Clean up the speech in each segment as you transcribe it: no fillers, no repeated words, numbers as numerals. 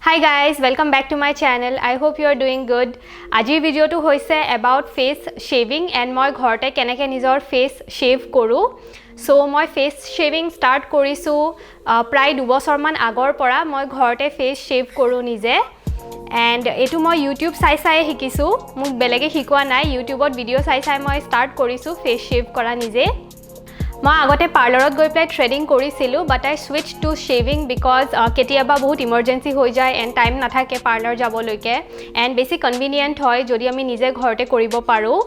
Hi guys, welcome back to my channel. I hope you are doing good. Ajir video to hoise about face shaving and moi ghorte keneke nijor face shave koru. So moi face shaving start korisu pray 2 বছৰ মান আগৰ পৰা মই ঘৰতে face shave koru nije. And etu moi YouTube sai sai hikisu. Muk belege hikoa nai YouTube ot video sai sai moi start korisu face shave kora nije. মই আগতে পাৰ্লাৰত গৈ প্লাই থ্ৰেডিং কৰিছিলো বাট আই সুইচ টু শেভিং বিকজ কেতিয়াবা বহুত emergency হৈ যায় and time নাথাকে পাৰ্লাৰ যাবলৈকে এণ্ড বেছি কনভিনিয়েণ্ট হয় যদি আমি নিজে ঘৰতে কৰিব পাৰোঁ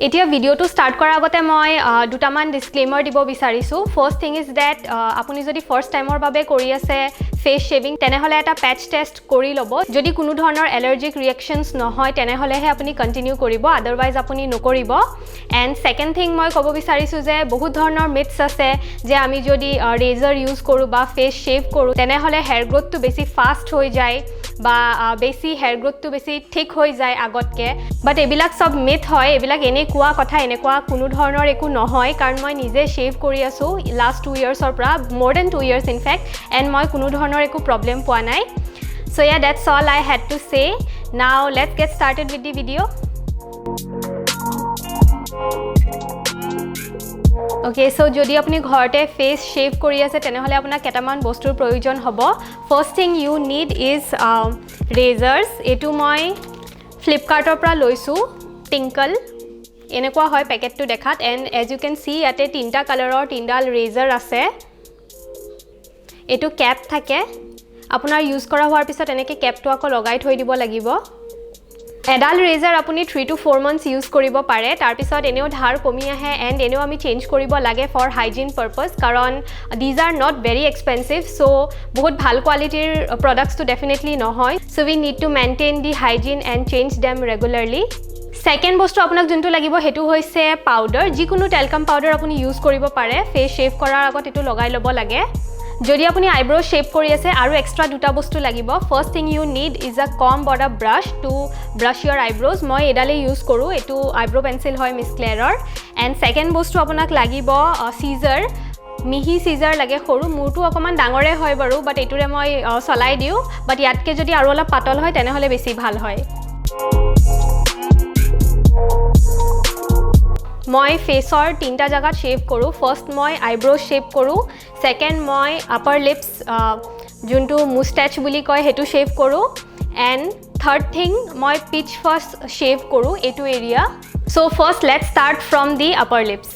এতিয়া ভিডিঅ'টো ষ্টাৰ্ট কৰাৰ আগতে মই দুটামান ডিসক্লেমাৰ দিব বিচাৰিছো ফাৰ্ষ্ট থিং ইজ দ্যাট আপুনি যদি ফাৰ্ষ্ট টাইমৰ বাবে কৰি আছে ফেস শেভিং তেনেহলে এটা প্যাচ টেষ্ট কৰি লব যদি কোনো ধৰণৰ এলাৰ্জিক ৰিঅ্যাকশনছ নহয় তেনেহলেহে আপুনি কন্টিনিউ কৰিব আদাৰৱাইজ আপুনি নকৰিব এণ্ড সেকেন্ড থিং মই ক'ব বিচাৰিছো যে বহুত ধৰণৰ মিথছ আছে যে আমি যদি ৰেজাৰ ইউজ কৰো বা ফেস শেভ কৰো তেনেহলে হেয়াৰ গ্ৰোথটো বেছি ফাষ্ট হৈ যায় বা বেছি হেয়াৰ গ্ৰোথটো বেছি ঠিক হৈ যায় আগতকে বাট এবিলাক সব মিথ হয় এবিলাক এনে কোৱা কথা এনে কোৱা কোনো ধৰণৰ একো নহয় কাৰণ মই নিজে শেভ কৰি আছো লাষ্ট 2 ইয়াৰ্ছৰ পৰা more than 2 years in fact and মই কোনো ধৰণৰ একো প্ৰবলেম পোৱা নাই so yeah that's all I had to say now let's get started with the video Okay, so যদি আপুনি ঘৰতে ফেস শেভ কৰি আছে তেনেহলে আপোনাক কেটামান বস্তুৰ প্ৰয়োজন হ'ব first thing you need is razors এটো মই ফ্লিপকাৰ্টৰ পৰা লৈছো টিংকল এনেকুৱা হয় পেকেটটো দেখাত এণ্ড এজ ইউ কেন সি ইয়াতে তিনটা কালাৰৰ তিনডাল ৰেজাৰ আছে এটো কেপ থাকে আপোনাৰ ইউজ কৰা হোৱাৰ পিছত এনেকৈ কেপটো আকৌ লগাই থৈ দিব লাগিব এডাল ৰেজাৰ আপুনি 3 to 4 months ইউজ কৰিব পাৰে তাৰ পিছত এনেও ধাৰ কমি আহে এণ্ড এনেও আমি চেঞ্জ কৰিব লাগে ফৰ হাইজিন পাৰপাস কাৰণ these are not very expensive so বহুত ভাল কোৱালিটিৰ প্ৰডাক্টছটো ডেফিনেটলি নহয় so we need to maintain the hygiene and change them regularly second বস্তু আপোনাক যোনটো লাগিব হেতু হৈছে পাউডাৰ যিকোনো টেলকাম পাউডাৰ আপুনি ইউজ কৰিব পাৰে ফেস শেভ কৰাৰ আগত এটো লগাই ল'ব লাগে যদি আপুনি আইব্ৰো শেভ কৰি আছে আৰু এক্সট্ৰা দুটা বস্তু লাগিব first thing you need is a comb border ব্ৰাশ two ব্ৰাশ ইয়ৰ আইব্ৰোজ মই এডালে ইউজ কৰো এটো আইব্ৰো পেন্সিল হয় মিস ক্লেয়াৰৰ এণ্ড সেকেন্ড বস্তু আপোনাক লাগিব সিজাৰ মিহি সিজাৰ লাগে সৰু মুৰটো অকমান ডাঙৰে হয় বাৰু বাট এটোৰে মই চলাই দিও বাট ইয়াতকে যদি আৰু অলপ পাতল হয় তেনেহলে বেছি ভাল হয় মই ফেসৰ তিনটা জায়গাত শেভ কৰো ফাৰ্স্ট মই আইব্ৰো শেভ কৰো সেকেন্ড মই আপাৰ লিপস যোনটো মুস্টাচ বুলি কয় হেতু শেভ কৰো এন্ড থাৰ্ড থিং মই পিচ ফাৰ্স্ট শেভ কৰো এটো area so first let's start from the upper lips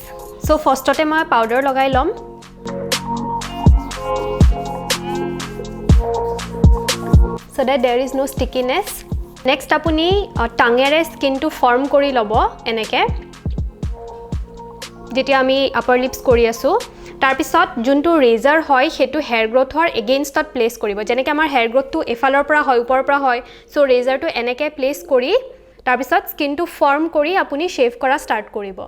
so ফাৰ্স্টতে মই পাউডাৰ লগাই লম so that there is no stickiness next apuni টাঙেৰে স্কিনটো ফৰ্ম কৰি লব এনেকে যেতিয়া আমি আপাৰ লিপস কৰি আছো তাৰ পিছত যোনটো ৰেজাৰ হয় হেতু হেয়াৰ গ্ৰোথৰ এগেইনষ্টত প্লেস কৰিব যেনেকৈ আমাৰ হেয়াৰ গ্ৰোথটো এফালৰ পৰা হয় ওপৰৰ পৰা হয় সো ৰেজাৰটো এনেকৈ প্লেস কৰি তাৰ পিছত স্কিনটো ফৰ্ম কৰি আপুনি শেভ কৰা ষ্টাৰ্ট কৰিব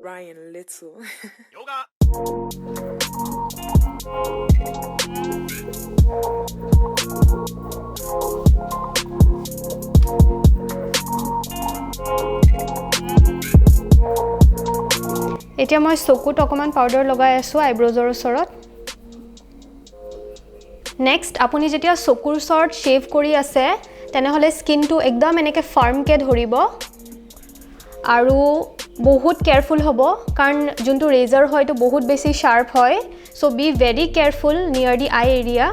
Ryan Little Yoga এতিয়া মই চকুত অকমান পাউডাৰ লগাই আছো আইব্ৰোজৰ ওচৰত নেক্সট আপুনি যেতিয়া চকুৰ ওচৰত শেভ কৰি আছে তেনেহলে স্কিনটো একদম এনেকৈ ফাৰ্মকে ধৰিব আৰু বহুত কেয়াৰফুল হ'ব কাৰণ যোনটো ৰেজাৰ হয়তো বহুত বেছি শাৰ্প হয় সো বি ভেৰি কেয়াৰফুল নিয়াৰ দি আই এৰিয়া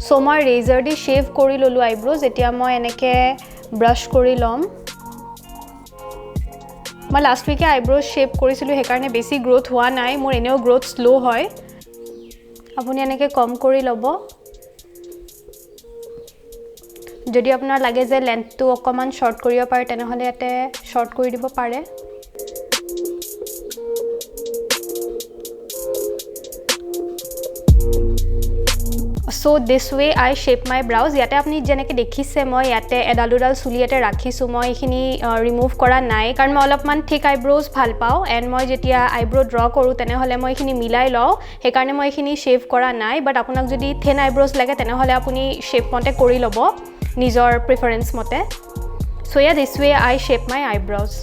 সো মই ৰেজাৰ দি শেভ কৰি ললো আইব্ৰোজ এতিয়া মই এনেকে ব্ৰাশ কৰি লম মই লাষ্ট উইকে আইব্ৰোজ শেভ কৰিছিলো হেকাৰণে বেছি গ্ৰোথ হোৱা নাই মোৰ এনেও গ্ৰোথ স্লো হয় আপুনি এনেকে কম কৰি লব যদি আপোনাৰ লাগে যে লেন্থটো অকমান শৰ্ট কৰিব পাৰে তেনেহলে ইয়াতে শৰ্ট কৰি দিব পাৰে So this way I shape my brows ইয়াতে আপুনি যেনেকৈ দেখিছে মই ইয়াতে এডাল চুলি ইয়াতে ৰাখিছো মই এখিনি ৰিমুভ কৰা নাই কাৰণ মই অলপমান থিক আইব্ৰোজ ভাল পাওঁ এন্ড মই যেতিয়া আইব্ৰো ড্ৰ কৰো তেনেহলে মই এখিনি মিলাই লওঁ সেই কাৰণে মই এখিনি শেভ কৰা নাই বাট আপোনাক যদি থিন আইব্ৰোজ লাগে তেনেহলে আপুনি শেপ মতে কৰি লব নিজৰ প্ৰেফাৰেন্স মতে So yeah this way I shape my eyebrows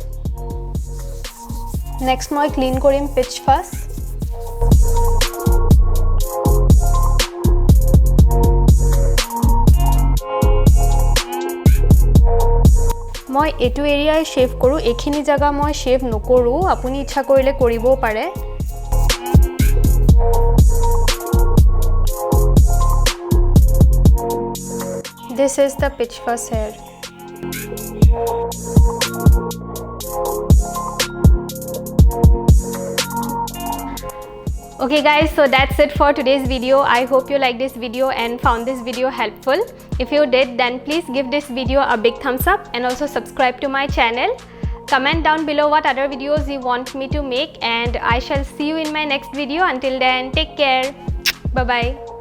Next মই ক্লিন কৰিম pitch fuzz মই এটো এৰিয়াই শেভ কৰো এখিনি জায়গা মই শেভ নকৰো আপুনি ইচ্ছা কৰিলে কৰিবও পাৰে This is the pitch fuzz hair Okay guys, so that's it for today's video. I hope you liked this video and found this video helpful. If you did, then please give this video a big thumbs up and also subscribe to my channel. Comment down below what other videos you want me to make and I shall see you in my next video. Until then, take care. Bye bye.